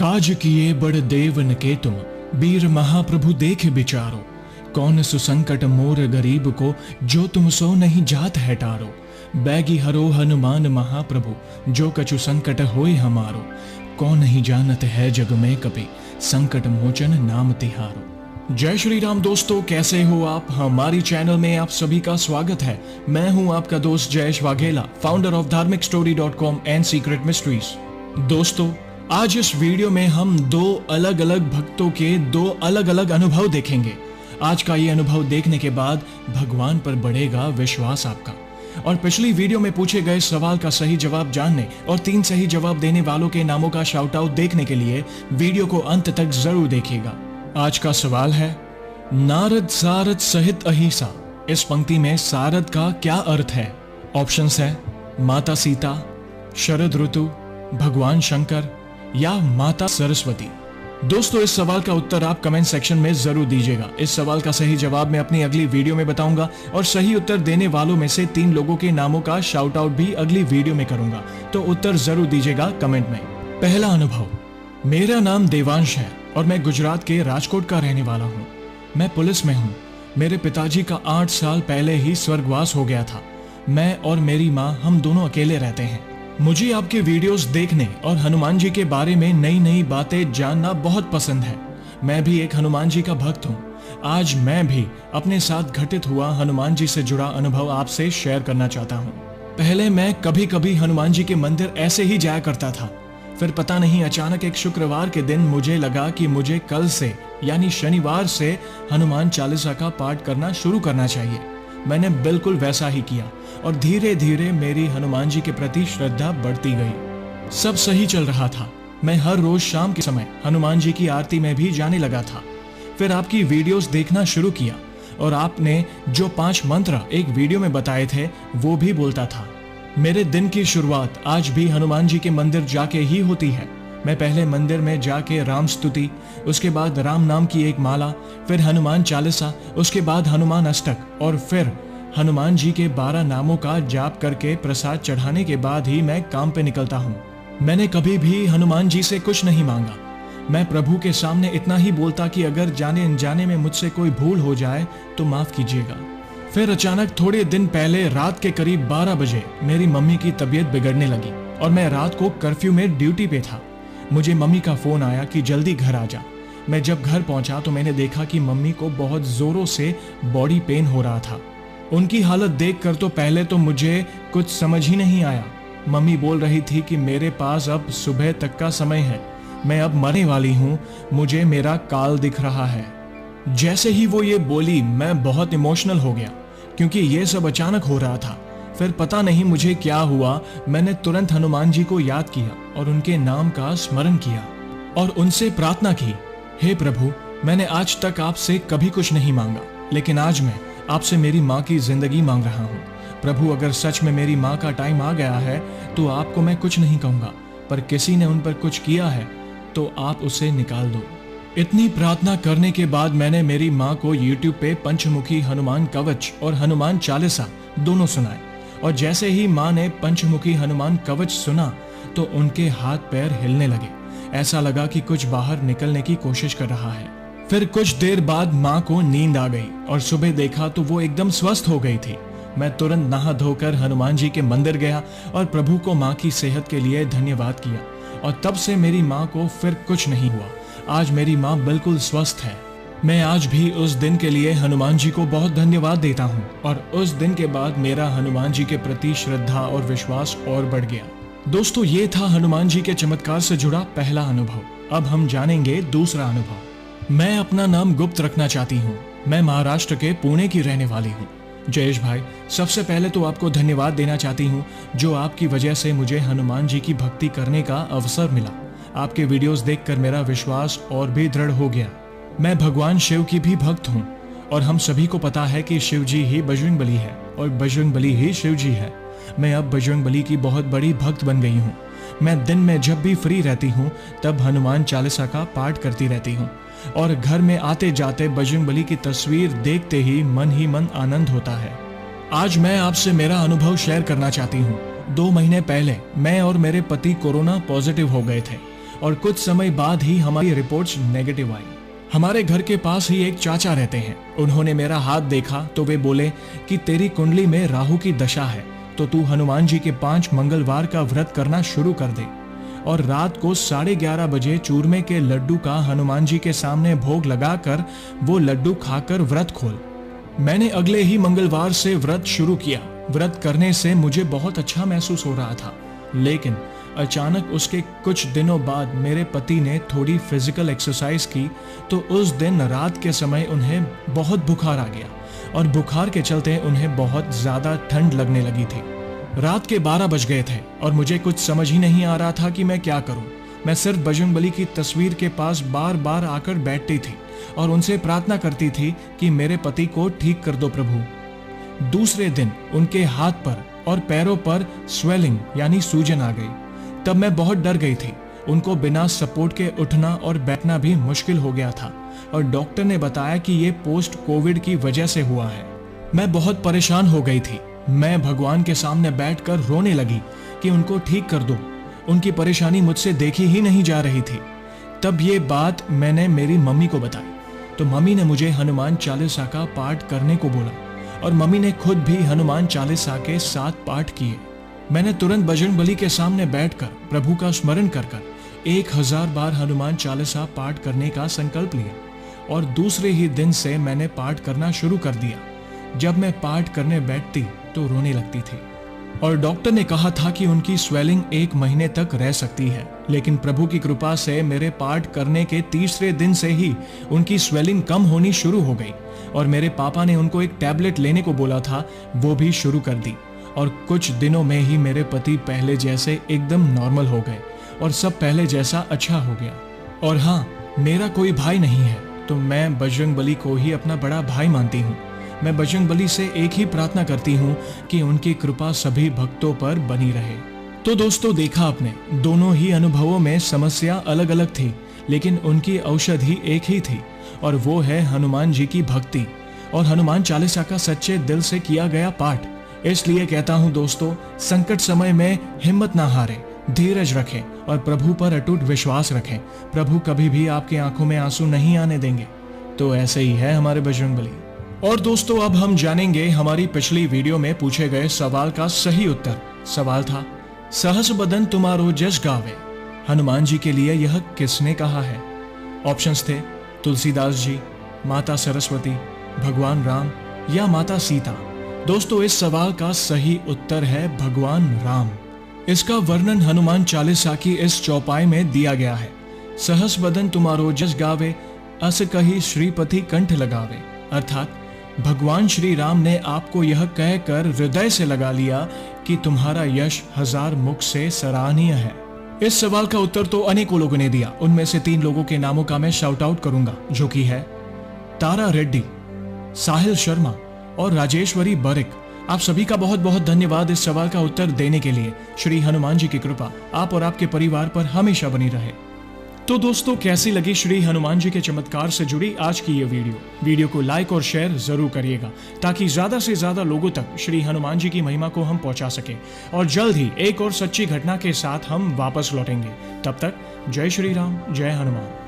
काज किए बड़ देवन के तुम, बीर महाप्रभु देख बिचारो। कौन सुसंकट मोर गरीब को, जो तुम सो नहीं जात है टारो। बैगी हरो हनुमान महाप्रभु, जो कछु संकट होए हमारो। कौन नहीं जानत है जग में कपि, संकट मोचन नाम तिहारो। जय श्री राम दोस्तों, कैसे हो आप। हमारी चैनल में आप सभी का स्वागत है। मैं हूं आपका दोस्त जयेश वाघेला, फाउंडर ऑफ धार्मिकस्टोरी.com एंड सीक्रेट मिस्ट्रीज। दोस्तों, आज इस वीडियो में हम दो अलग अलग भक्तों के दो अलग अलग अनुभव देखेंगे। आज का ये अनुभव देखने के बाद भगवान पर बढ़ेगा विश्वास आपका। और पिछली वीडियो में पूछे गए सवाल का सही जवाब जानने और 3 सही जवाब देने वालों के नामों का शाउट आउट देखने के लिए वीडियो को अंत तक जरूर देखिएगा। आज का सवाल है, नारद सारद सहित अहिसा, इस पंक्ति में सारद का क्या अर्थ है। ऑप्शंस है माता सीता, शरद ऋतु, भगवान शंकर या माता सरस्वती। दोस्तों, इस सवाल का उत्तर आप कमेंट सेक्शन में जरूर दीजिएगा। इस सवाल का सही जवाब मैं अपनी अगली वीडियो में बताऊंगा और सही उत्तर देने वालों में से 3 लोगों के नामों का शाउट आउट भी अगली वीडियो में करूंगा, तो उत्तर जरूर दीजिएगा कमेंट में। पहला अनुभव, मेरा नाम देवांश है और मैं गुजरात के राजकोट का रहने वाला हूँ। मैं पुलिस में हूँ। मेरे पिताजी का 8 साल पहले ही स्वर्गवास हो गया था। मैं और मेरी माँ, हम दोनों अकेले रहते हैं। मुझे आपके वीडियोस देखने और हनुमान जी के बारे में नई नई बातें जानना बहुत पसंद है। मैं भी एक हनुमान जी का भक्त हूँ। आज मैं भी अपने साथ घटित हुआ हनुमान जी से जुड़ा अनुभव आपसे शेयर करना चाहता हूँ। पहले मैं कभी कभी हनुमान जी के मंदिर ऐसे ही जाया करता था। फिर पता नहीं अचानक एक शुक्रवार के दिन मुझे लगा कि मुझे कल से यानी शनिवार से हनुमान चालीसा का पाठ करना शुरू करना चाहिए। मैंने बिल्कुल वैसा ही किया और धीरे धीरे मेरी हनुमान जी के प्रति श्रद्धा बढ़ती गई। सब सही चल रहा था। मैं हर रोज शाम के समय हनुमान जी की आरती में भी जाने लगा था। फिर आपकी वीडियोस देखना शुरू किया और आपने जो 5 मंत्र एक वीडियो में बताए थे वो भी बोलता था। मेरे दिन की शुरुआत आज भी हनुमान जी के मंदिर जाके ही होती है। मैं पहले मंदिर में जाके राम स्तुति, उसके बाद राम नाम की एक माला, फिर हनुमान चालीसा, उसके बाद हनुमान अष्टक और फिर हनुमान जी के 12 नामों का जाप करके प्रसाद चढ़ाने के बाद ही मैं काम पे निकलता हूँ। मैंने कभी भी हनुमान जी से कुछ नहीं मांगा। मैं प्रभु के सामने इतना ही बोलता कि अगर जाने अनजाने में मुझसे कोई भूल हो जाए तो माफ कीजिएगा। फिर अचानक थोड़े दिन पहले रात के करीब 12 बजे मेरी मम्मी की तबीयत बिगड़ने लगी और मैं रात को कर्फ्यू में ड्यूटी पे था। मुझे मम्मी का फोन आया कि जल्दी घर आ जा। मैं जब घर पहुंचा तो मैंने देखा कि मम्मी को बहुत जोरों से बॉडी पेन हो रहा था। उनकी हालत देखकर तो पहले तो मुझे कुछ समझ ही नहीं आया। मम्मी बोल रही थी कि मेरे पास अब सुबह तक का समय है, मैं अब मरने वाली हूँ, मुझे मेरा काल दिख रहा है। जैसे ही वो ये बोली मैं बहुत इमोशनल हो गया क्योंकि ये सब अचानक हो रहा था। फिर पता नहीं मुझे क्या हुआ, मैंने तुरंत हनुमान जी को याद किया और उनके नाम का स्मरण किया और उनसे प्रार्थना की, हे प्रभु, मैंने आज तक आपसे कभी कुछ नहीं मांगा, लेकिन आज मैं आपसे मेरी माँ की जिंदगी मांग रहा हूँ। प्रभु, अगर सच में मेरी माँ का टाइम आ गया है तो आपको मैं कुछ नहीं कहूँगा, पर किसी ने उन पर कुछ किया है तो आप उसे निकाल दो। इतनी प्रार्थना करने के बाद मैंने मेरी माँ को YouTube पे पंचमुखी हनुमान कवच और हनुमान चालीसा दोनों सुनाए और जैसे ही माँ ने पंचमुखी हनुमान कवच सुना तो उनके हाथ पैर हिलने लगे। ऐसा लगा कि कुछ बाहर निकलने की कोशिश कर रहा है। फिर कुछ देर बाद माँ को नींद आ गई और सुबह देखा तो वो एकदम स्वस्थ हो गई थी। मैं तुरंत नहा धोकर हनुमान जी के मंदिर गया और प्रभु को माँ की सेहत के लिए धन्यवाद किया और तब से मेरी माँ को फिर कुछ नहीं हुआ। आज मेरी माँ बिल्कुल स्वस्थ है। मैं आज भी उस दिन के लिए हनुमान जी को बहुत धन्यवाद देता हूँ और उस दिन के बाद मेरा हनुमान जी के प्रति श्रद्धा और विश्वास और बढ़ गया। दोस्तों, ये था हनुमान जी के चमत्कार से जुड़ा पहला अनुभव। अब हम जानेंगे दूसरा अनुभव। मैं अपना नाम गुप्त रखना चाहती हूँ। मैं महाराष्ट्र के पुणे की रहने वाली हूँ। जयेश भाई, सबसे पहले तो आपको धन्यवाद देना चाहती हूँ जो आपकी वजह से मुझे हनुमान जी की भक्ति करने का अवसर मिला। आपके वीडियोस देखकर मेरा विश्वास और भी दृढ़ हो गया। मैं भगवान शिव की भी भक्त हूँ और हम सभी को पता है कि शिव जी ही बजरंगबली है और बजरंगबली ही शिव जी है। मैं अब बजरंगबली की बहुत बड़ी भक्त बन गई हूँ। मैं दिन में जब भी फ्री रहती हूँ तब हनुमान चालीसा का पाठ करती रहती हूँ और घर में आते जाते बजरंगबली की तस्वीर देखते ही मन आनंद होता है। आज मैं आपसे मेरा अनुभव शेयर करना चाहती हूँ। 2 महीने पहले मैं और मेरे पति कोरोना पॉजिटिव हो गए थे और कुछ समय बाद ही हमारी रिपोर्ट्स नेगेटिव आई। हमारे घर के पास ही एक चाचा रहते हैं। उन्होंने मेरा हाथ देखा तो वे बोले कि तेरी कुंडली में राहु की दशा है, तो तू हनुमान जी के 5 मंगलवार का व्रत करना शुरू कर दे और रात को 11:30 बजे चूरमे के लड्डू का हनुमान जी के सामने भोग लगाकर वो लड्डू खाकर व्रत खोल। मैंने अगले ही मंगलवार से व्रत शुरू किया। व्रत करने से मुझे बहुत अच्छा महसूस हो रहा था, लेकिन अचानक उसके कुछ दिनों बाद मेरे पति ने थोड़ी फिजिकल एक्सरसाइज की तो उस दिन रात के समय उन्हें बहुत बुखार आ गया और बुखार के चलते उन्हें बहुत ज्यादा ठंड लगने लगी थी। रात के 12 बज गए थे और मुझे कुछ समझ ही नहीं आ रहा था कि मैं क्या करूं। मैं सिर्फ बजरंगबली की तस्वीर के पास बार बार आकर बैठती थी और उनसे प्रार्थना करती थी कि मेरे पति को ठीक कर दो प्रभु। दूसरे दिन उनके हाथ पर और पैरों पर स्वेलिंग यानी सूजन आ गई। तब मैं बहुत डर गई थी। उनको बिना सपोर्ट के उठना और बैठना भी मुश्किल हो गया था और डॉक्टर ने बताया कि ये पोस्ट कोविड की वजह से हुआ है। मैं बहुत परेशान हो गई थी। मैं भगवान के सामने बैठकर रोने लगी कि उनको ठीक कर दो। उनकी परेशानी मुझसे देखी ही नहीं जा रही थी। तब ये बात मैंने मेरी मम्मी को बताई तो मम्मी ने मुझे हनुमान चालीसा का पाठ करने को बोला और मम्मी ने खुद भी हनुमान चालीसा के 7 पाठ किए। मैंने तुरंत बजरंगबली के सामने बैठकर प्रभु का स्मरण कर 1000 बार हनुमान चालीसा पाठ करने का संकल्प लिया और दूसरे ही दिन से मैंने पाठ करना शुरू कर दिया। जब मैं पाठ करने बैठती तो रोने लगती थी और डॉक्टर ने कहा था कि उनकी स्वेलिंग 1 महीने तक रह सकती है, लेकिन प्रभु की कृपा से मेरे पाठ करने के तीसरे दिन से ही उनकी स्वेलिंग कम होनी शुरू हो गई और मेरे पापा ने उनको एक टैबलेट लेने को बोला था, वो भी शुरू कर दी और कुछ दिनों में ही मेरे पति पहले जैसे एकदम नॉर्मल हो गए और सब पहले जैसा अच्छा हो गया। और हाँ, मेरा कोई भाई नहीं है तो मैं बजरंगबली को ही अपना बड़ा भाई मानती हूँ। मैं बजरंगबली से एक ही प्रार्थना करती हूँ कि उनकी कृपा सभी भक्तों पर बनी रहे। तो दोस्तों, देखा आपने, दोनों ही अनुभवों में समस्या अलग अलग थी, लेकिन उनकी औषधि एक ही थी और वो है हनुमान जी की भक्ति और हनुमान चालीसा का सच्चे दिल से किया गया पाठ। इसलिए कहता हूँ दोस्तों, संकट समय में हिम्मत ना हारें, धीरज रखें और प्रभु पर अटूट विश्वास रखें। प्रभु कभी भी आपकी आंखों में आंसू नहीं आने देंगे। तो ऐसे ही है हमारे बजरंगबली। और दोस्तों, अब हम जानेंगे हमारी पिछली वीडियो में पूछे गए सवाल का सही उत्तर। सवाल था, सहस बदन तुम्हारो जस गावे, हनुमान जी के लिए यह किसने कहा है? ऑप्शंस थे तुलसीदास जी, माता सरस्वती, भगवान राम या माता सीता। दोस्तों, इस सवाल का सही उत्तर है भगवान राम। इसका वर्णन हनुमान चालीसा की इस चौपाई में दिया गया है। सहस बदन तुम्हारो जस गावे, अस कही श्रीपति कंठ लगावे। अर्थात भगवान श्री राम ने आपको यह कहकर हृदय से लगा लिया कि तुम्हारा यश 1000 मुख से सराहनीय है। इस सवाल का उत्तर तो अनेकों लोगों ने दिया। उनमें से 3 लोगों के नामों का मैं शाउट आउट करूंगा, जो कि है तारा रेड्डी, साहिल शर्मा और राजेश्वरी बरिक। आप सभी का बहुत बहुत धन्यवाद इस सवाल का उत्तर देने के लिए। श्री हनुमान जी की कृपा आप और आपके परिवार पर हमेशा बनी रहे। तो दोस्तों, कैसी लगी श्री हनुमान जी के चमत्कार से जुड़ी आज की ये वीडियो को लाइक और शेयर जरूर करिएगा, ताकि ज्यादा से ज्यादा लोगों तक श्री हनुमान जी की महिमा को हम पहुंचा सके। और जल्द ही एक और सच्ची घटना के साथ हम वापस लौटेंगे। तब तक जय श्री राम, जय हनुमान।